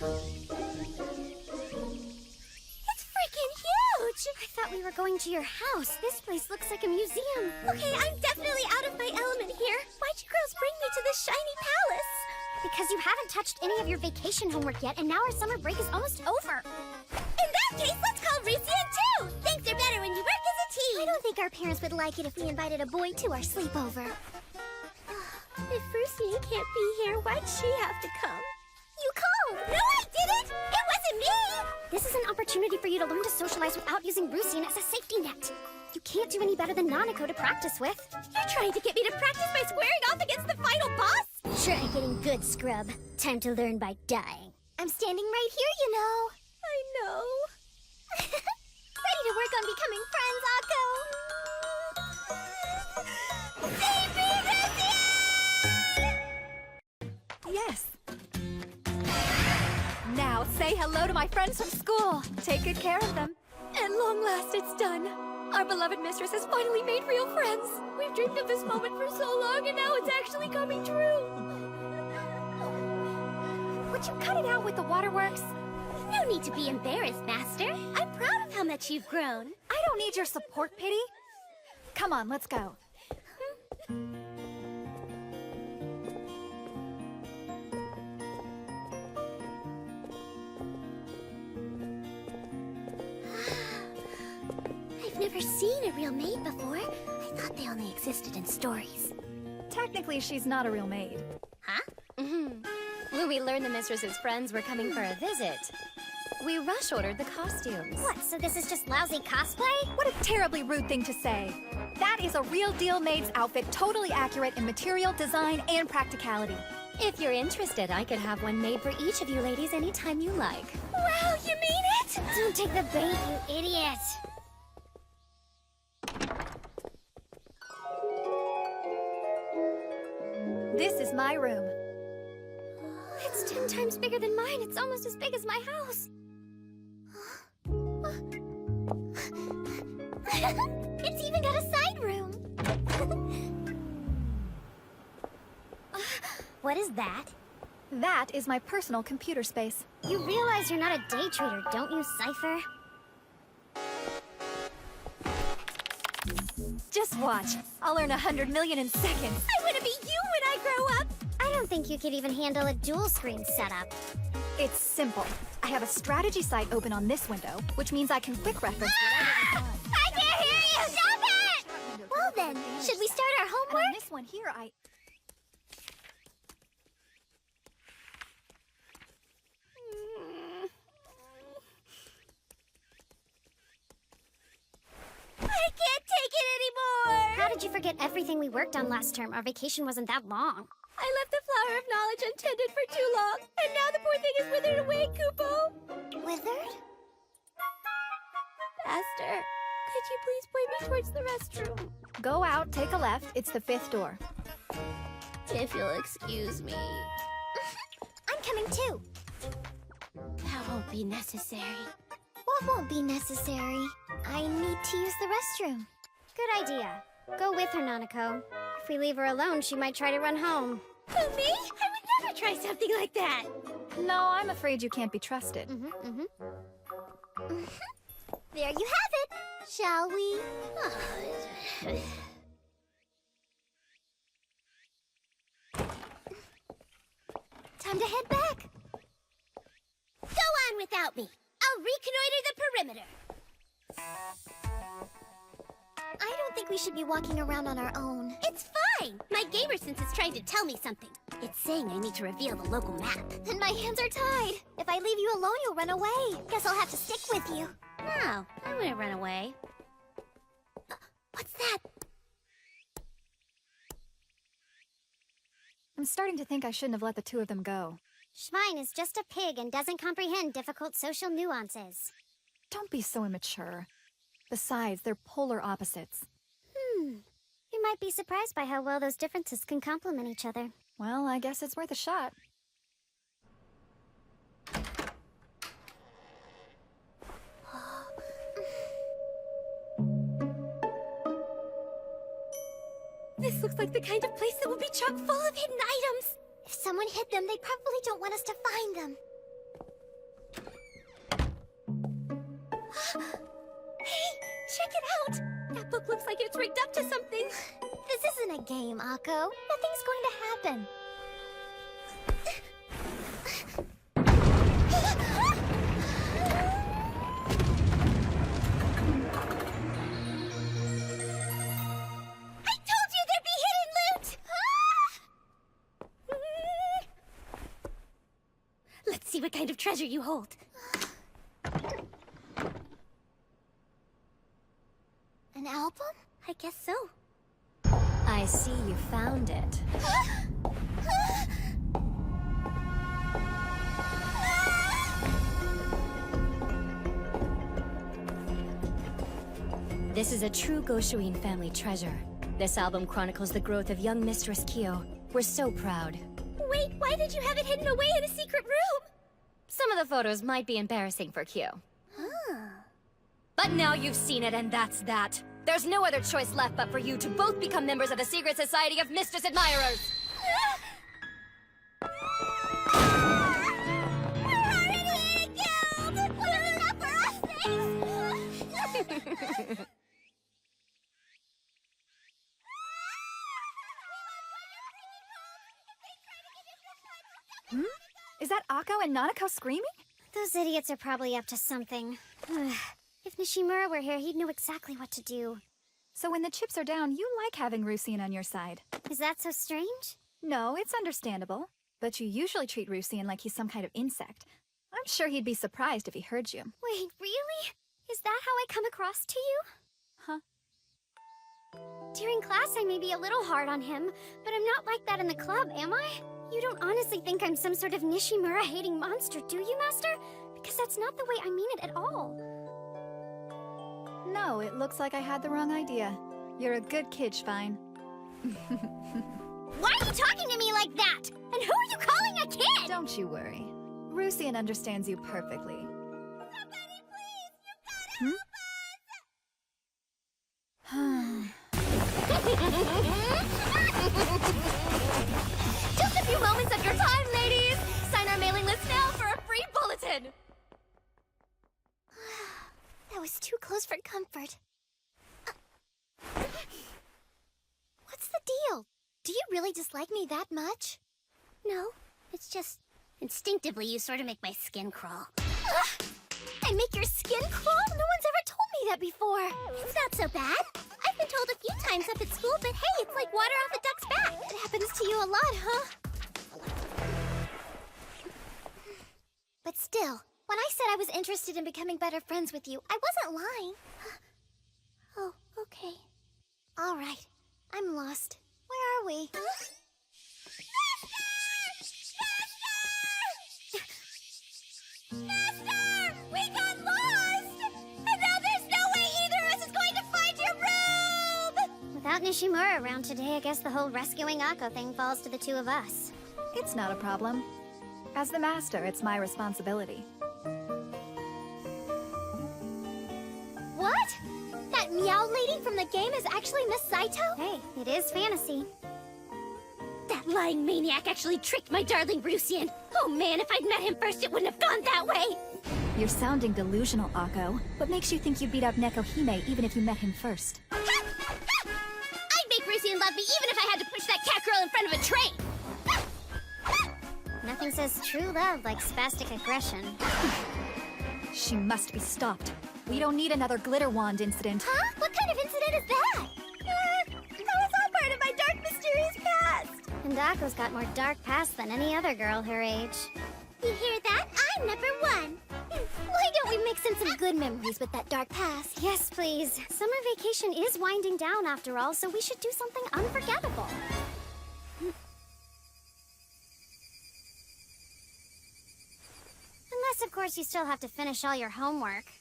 It's freaking huge! I thought we were going to your house. This place looks like a museum. Okay, I'm definitely out of my element here. Why'd you girls bring me to this shiny palace? Because you haven't touched any of your vacation homework yet, and now our summer break is almost over. In that case, let's call Rusian too! Things are better when you work as a team! I don't think our parents would like it if we invited a boy to our sleepover. If Rusian can't be here, why'd she have to come? You called! No, I didn't! It wasn't me! This is an opportunity for you to learn to socialize without using Rusian as a safety net. You can't do any better than Nanako to practice with. You're trying to get me to practice by squaring off against the final boss? Try getting good, scrub. Time to learn by dying. I'm standing right here, you know. I know. Ready to work on becoming friends, Akko? Save me, Rusian! Yes. Now say hello to my friends from school. Take good care of them. At long last, it's done. Our beloved mistress has finally made real friends. We've dreamed of this moment for so long, and now it's actually coming true. Would you cut it out with the waterworks? No need to be embarrassed, Master. I'm proud of how much you've grown. I don't need your support, Pity. Come on, let's go. I've never seen a real maid before. I thought they only existed in stories. Technically, she's not a real maid. Huh? When we learned the mistress's friends were coming for a visit, we rush-ordered the costumes. What, so this is just lousy cosplay? What a terribly rude thing to say. That is a real deal maid's outfit, totally accurate in material, design, and practicality. If you're interested, I could have one made for each of you ladies anytime you like. Wow, you mean it? Don't take the bait, you idiot. This is my room. It's 10 times bigger than mine. It's almost as big as my house. It's even got a side room. What is that? That is my personal computer space. You realize you're not a day trader, don't you, Cypher? Just watch. I'll earn 100 million in seconds. I want to be you when I grow up. I don't think you could even handle a dual screen setup. It's simple. I have a strategy site open on this window, which means I can quick reference whatever is on. I can't hear you! Stop it! Well then, should we start our And on homework? this one here, I can't take it anymore! How did you forget everything we worked on last term? Our vacation wasn't that long. I left the flower of knowledge untended for too long, and now the poor thing is withered away, Kupo. Withered? Master, could you please point me towards the restroom? Go out, take a left. It's the 5th door. If you'll excuse me. I'm coming too. That won't be necessary. What won't be necessary? I need to use the restroom. Good idea. Go with her, Nanako. If we leave her alone, she might try to run home. Who, me? I would never try something like that. No, I'm afraid you can't be trusted. There you have it. Shall we? Time to head back. Go on without me. I'll reconnoiter the perimeter. I don't think we should be walking around on our own. It's fine. My gamer sense is trying to tell me something. It's saying I need to reveal the local map. Then my hands are tied. If I leave you alone, you'll run away. Guess I'll have to stick with you. No, I wouldn't run away. What's that? I'm starting to think I shouldn't have let the two of them go. Schwein is just a pig and doesn't comprehend difficult social nuances. Don't be so immature. Besides, they're polar opposites. You might be surprised by how well those differences can complement each other. Well, I guess it's worth a shot. This looks like the kind of place that will be chock full of hidden items. If someone hid them, they probably don't want us to find them. Hey, check it out! That book looks like it's rigged up to something. This isn't a game, Akko. Nothing's going to happen. I told you there'd be hidden loot! Let's see what kind of treasure you hold. An album? I guess so. I see you found it. This is a true Goshuin family treasure. This album chronicles the growth of young Mistress Kyo. We're so proud. Wait, why did you have it hidden away in a secret room? Some of the photos might be embarrassing for Kyo. But now you've seen it, and that's that. There's no other choice left but for you to both become members of the Secret Society of Mistress Admirers. We're already in a guild! Well, enough for us, thanks! Is that Akko and Nanako screaming? Those idiots are probably up to something. If Nishimura were here, he'd know exactly what to do. So when the chips are down, you like having Rusien on your side. Is that so strange? No, it's understandable. But you usually treat Rusien like he's some kind of insect. I'm sure he'd be surprised if he heard you. Wait, really? Is that how I come across to you? Huh? During class, I may be a little hard on him, but I'm not like that in the club, am I? You don't honestly think I'm some sort of Nishimura-hating monster, do you, Master? Because that's not the way I mean it at all. No, it looks like I had the wrong idea. You're a good kid, Schwein. Why are you talking to me like that? And who are you calling a kid? Don't you worry. Rusien understands you perfectly. Somebody please! You gotta help us! Just a few moments of your time, ladies! Sign our mailing list now for a free bulletin! That was too close for comfort. What's the deal? Do you really dislike me that much? No, it's just instinctively you sort of make my skin crawl. I make your skin crawl? No one's ever told me that before. It's not so bad. I've been told a few times up at school, but hey, it's like water off a duck's back. It happens to you a lot, huh? But still, when I said I was interested in becoming better friends with you, I wasn't lying. Oh, okay. All right. I'm lost. Where are we? Master! We got lost! And now there's no way either of us is going to find your room! Without Nishimura around today, I guess the whole rescuing Akko thing falls to the two of us. It's not a problem. As the master, it's my responsibility. What? That meow lady from the game is actually Miss Saito? Hey, it is fantasy. That lying maniac actually tricked my darling Rusien. Oh man, if I'd met him first, it wouldn't have gone that way. You're sounding delusional, Akko. What makes you think you beat up Neko Hime even if you met him first? I'd make Rusien love me even if I had to push that cat girl in front of a train. Nothing says true love like spastic aggression. She must be stopped. We don't need another glitter wand incident. Huh? What kind of incident is that? That was all part of my dark, mysterious past. And Akko's got more dark past than any other girl her age. You hear that? I'm number one. Why don't we mix in some good memories with that dark past? Yes, please. Summer vacation is winding down after all, so we should do something unforgettable. Unless, of course, you still have to finish all your homework.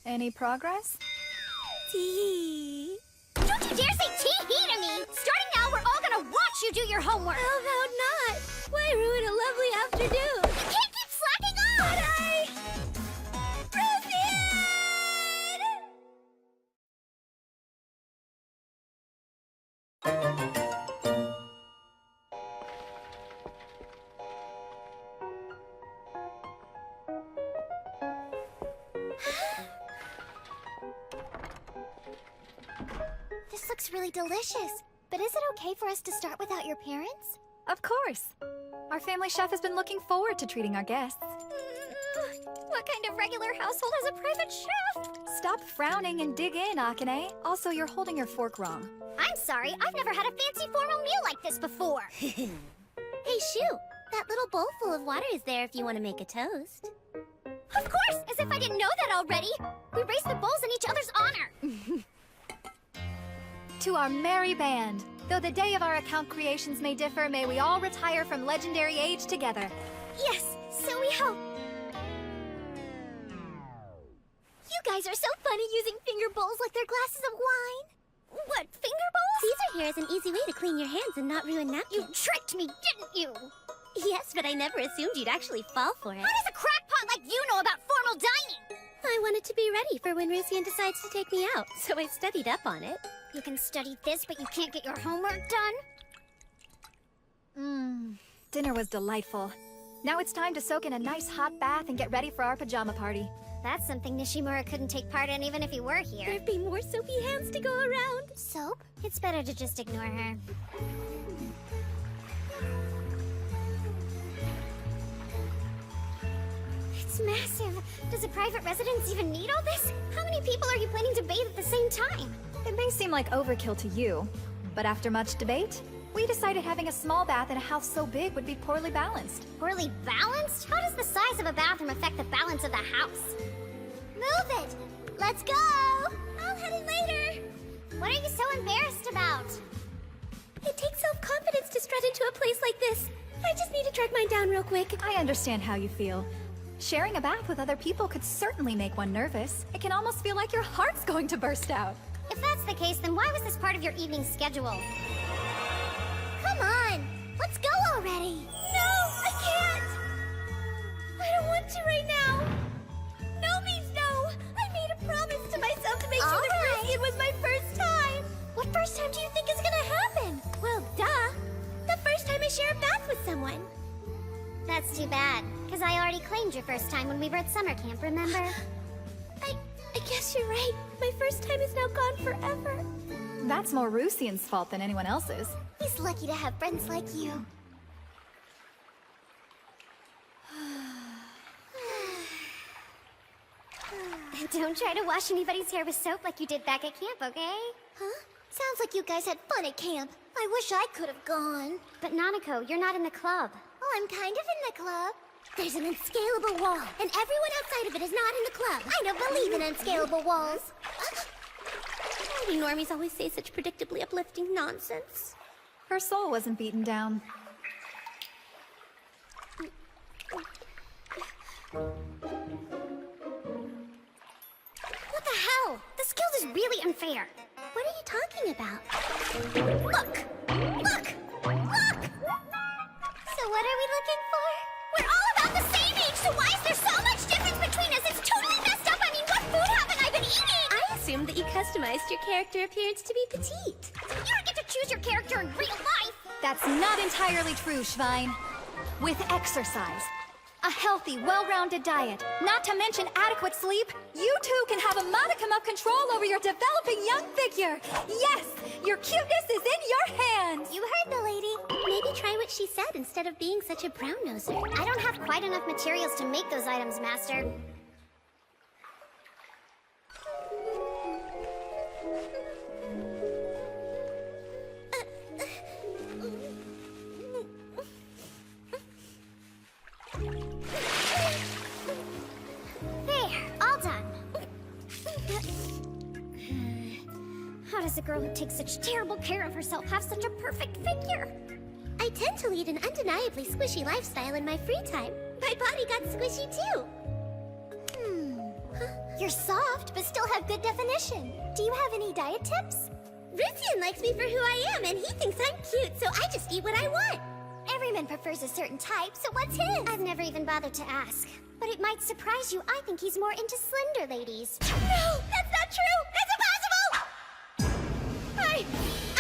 Any progress? Tee. Don't you dare say tee-hee to me! Starting now, we're all gonna watch you do your homework! How about not? Why ruin a lovely afternoon? You can't keep slacking off! But Rusien! looks really delicious. But is it okay for us to start without your parents? Of course. Our family chef has been looking forward to treating our guests. What kind of regular household has a private chef? Stop frowning and dig in, Akane. Also, you're holding your fork wrong. I'm sorry, I've never had a fancy formal meal like this before. Hey, Shu, that little bowl full of water is there if you want to make a toast. Of course! As if I didn't know that already! We raise the bowls in each other's honor! To our merry band. Though the day of our account creations may differ, may we all retire from legendary age together. Yes, so we hope. You guys are so funny using finger bowls like they're glasses of wine. What, finger bowls? Caesar here is an easy way to clean your hands and not ruin napkins. You tricked me, didn't you? Yes, but I never assumed you'd actually fall for it. How does a crackpot like you know about formal dining? I wanted to be ready for when Rusian decides to take me out, so I studied up on it. You can study this, but you can't get your homework done? Dinner was delightful. Now it's time to soak in a nice hot bath and get ready for our pajama party. That's something Nishimura couldn't take part in even if he were here. There'd be more soapy hands to go around. Soap? It's better to just ignore her. It's massive. Does a private residence even need all this? How many people are you planning to bathe at the same time? It may seem like overkill to you, but after much debate, we decided having a small bath in a house so big would be poorly balanced. Poorly balanced? How does the size of a bathroom affect the balance of the house? Move it! Let's go! I'll head in later! What are you so embarrassed about? It takes self-confidence to strut into a place like this. I just need to track mine down real quick. I understand how you feel. Sharing a bath with other people could certainly make one nervous. It can almost feel like your heart's going to burst out. If that's the case, then why was this part of your evening schedule? Come on! Let's go already! No! I can't! I don't want to right now! No means no! I made a promise to myself to make sure that Rusian was my first time! What first time do you think is gonna happen? Well, duh! The first time I share a bath with someone! That's too bad, because I already claimed your first time when we were at summer camp, remember? I guess you're right. My first time is now gone forever. That's more Rusian's fault than anyone else's. He's lucky to have friends like you. Don't try to wash anybody's hair with soap like you did back at camp, okay? Huh? Sounds like you guys had fun at camp. I wish I could have gone. But Nanako, you're not in the club. Oh, I'm kind of in the club. There's an unscalable wall, and everyone outside of it is not in the club. I don't believe in unscalable walls. Why do normies always say such predictably uplifting nonsense? Her soul wasn't beaten down. What the hell? This guild is really unfair. What are you talking about? Look! Look! Look! So what are we looking for? We're all about the same age, so why is there so much difference between us? It's totally messed up. I mean, what food haven't I been eating? I assumed that you customized your character appearance to be petite. You don't get to choose your character in real life. That's not entirely true, Schwein. With exercise, a healthy, well-rounded diet, not to mention adequate sleep, you too can have a modicum of control over your developing young figure. Yes, your cuteness is in your hands. You heard the lady. Maybe try what she said instead of being such a brown-noser. I don't have quite enough materials to make those items, Master. There, all done. How does a girl who takes such terrible care of herself have such a perfect figure? I tend to lead an undeniably squishy lifestyle in my free time. My body got squishy too. You're soft, but still have good definition. Do you have any diet tips? Rusian likes me for who I am, and he thinks I'm cute, so I just eat what I want. Every man prefers a certain type, so what's his? I've never even bothered to ask. But it might surprise you, I think he's more into slender ladies. No, that's not true! It's impossible!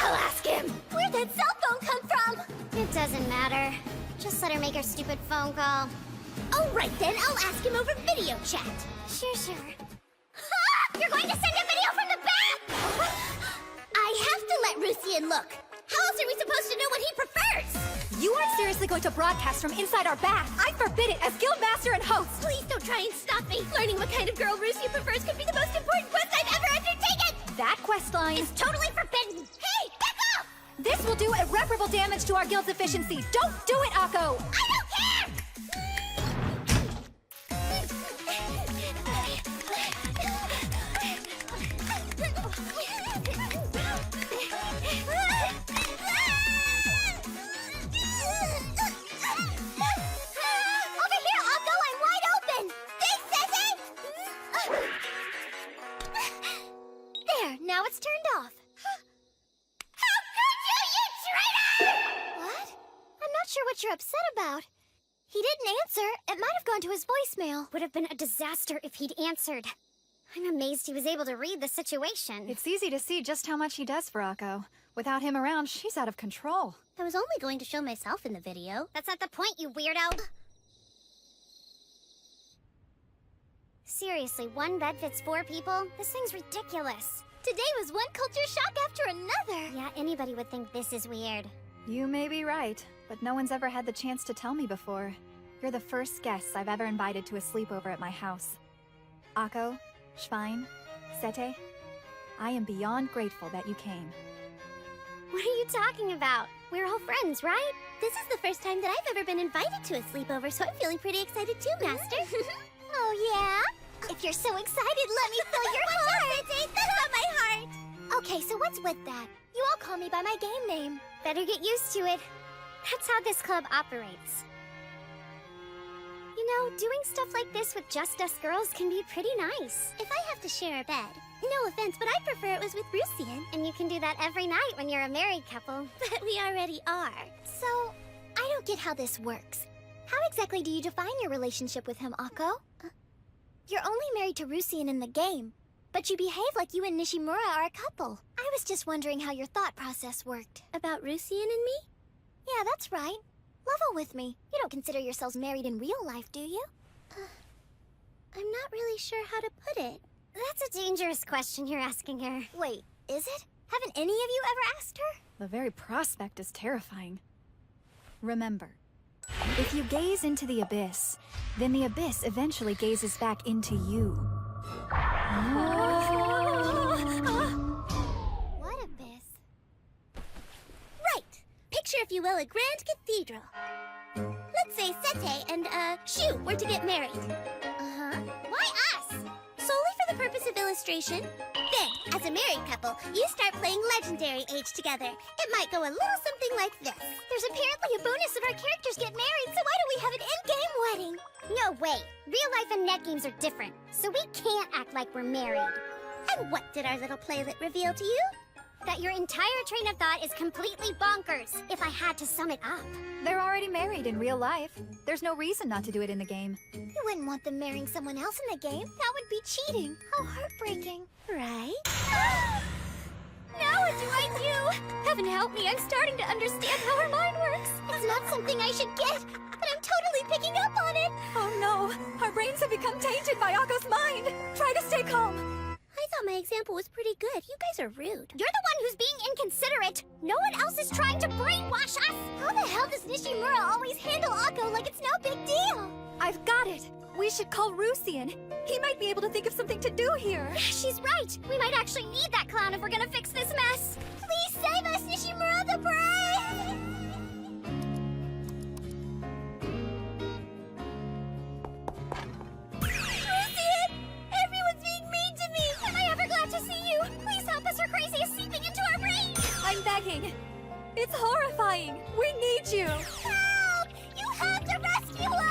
I'll ask him! Where'd that cell phone come from? It doesn't matter. Just let her make her stupid phone call. Oh, right then, I'll ask him over video chat. Sure. Ha! You're going to send a video from the back? I have to Rusian look? How else are we supposed to know what he prefers? You aren't seriously going to broadcast from inside our bath. I forbid it as guildmaster and host. Please don't try and stop me. Learning what kind of girl Rusian prefers could be the most important quest I've ever undertaken. That quest line It's totally forbidden. Hey, back off! This will do irreparable damage to our guild's efficiency. Don't do it, Akko! I don't care! Over here, Akko! I'm wide open! Thanks, Sensei! There, now it's turned off. How could you, you traitor! What? I'm not sure what you're upset about. He didn't answer. It might have gone to his voicemail. Would have been a disaster if he'd answered. I'm amazed he was able to read the situation. It's easy to see just how much he does for Akko. Without him around, she's out of control. I was only going to show myself in the video. That's not the point, you weirdo. Seriously, one bed fits 4 people? This thing's ridiculous. Today was one culture shock after another. Yeah, anybody would think this is weird. You may be right, but no one's ever had the chance to tell me before. You're the first guests I've ever invited to a sleepover at my house. Akko, Schwein, Sete, I am beyond grateful that you came. What are you talking about? We're all friends, right? This is the first time that I've ever been invited to a sleepover, so I'm feeling pretty excited too, Master. Oh, yeah? If you're so excited, let me fill your heart! That's not my heart! Okay, so what's with that? You all call me by my game name. Better get used to it. That's how this club operates. You know, doing stuff like this with just us girls can be pretty nice. If I have to share a bed, no offense, but I'd prefer it was with Rusian. And you can do that every night when you're a married couple. But we already are. So, I don't get how this works. How exactly do you define your relationship with him, Akko? You're only married to Rusian in the game, but you behave like you and Nishimura are a couple. I was just wondering how your thought process worked. About Rusian and me? Yeah, that's right. Level with me. You don't consider yourselves married in real life, do you? I'm not really sure how to put it. That's a dangerous question you're asking her. Wait, is it? Haven't any of you ever asked her? The very prospect is terrifying. Remember, if you gaze into the abyss, then the abyss eventually gazes back into you. What abyss? Right! Picture, if you will, a grand cathedral. Let's say Sete and, Shu were to get married. Uh-huh. Why us? Solely for the purpose of illustration. Then, as a married couple, you start playing Legendary Age together. It might go a little something like this. There's apparently a bonus if our characters get married, so why don't we have an in-game wedding? No way. Real life and net games are different, so we can't act like we're married. And what did our little playlet reveal to you? That your entire train of thought is completely bonkers, if I had to sum it up. They're already married in real life. There's no reason not to do it in the game. You wouldn't want them marrying someone else in the game. That would be cheating. How heartbreaking. Right? Now what do I do? Heaven help me, I'm starting to understand how her mind works. It's not something I should get, but I'm totally picking up on it. Oh no! Our brains have become tainted by Akko's mind! Try to stay calm! I thought my example was pretty good. You guys are rude. You're the one who's being inconsiderate. No one else is trying to brainwash us. How the hell does Nishimura always handle Akko like it's no big deal? I've got it! We should call Rusian. He might be able to think of something to do here. She's right. We might actually need that clown if we're gonna fix this mess. Please save us, Nishimura the Brave! Rusian! Everyone's being mean to me! Am I ever glad to see you? Please help us, her crazy is seeping into our brains! I'm begging. It's horrifying. We need you. Help! You have to rescue us!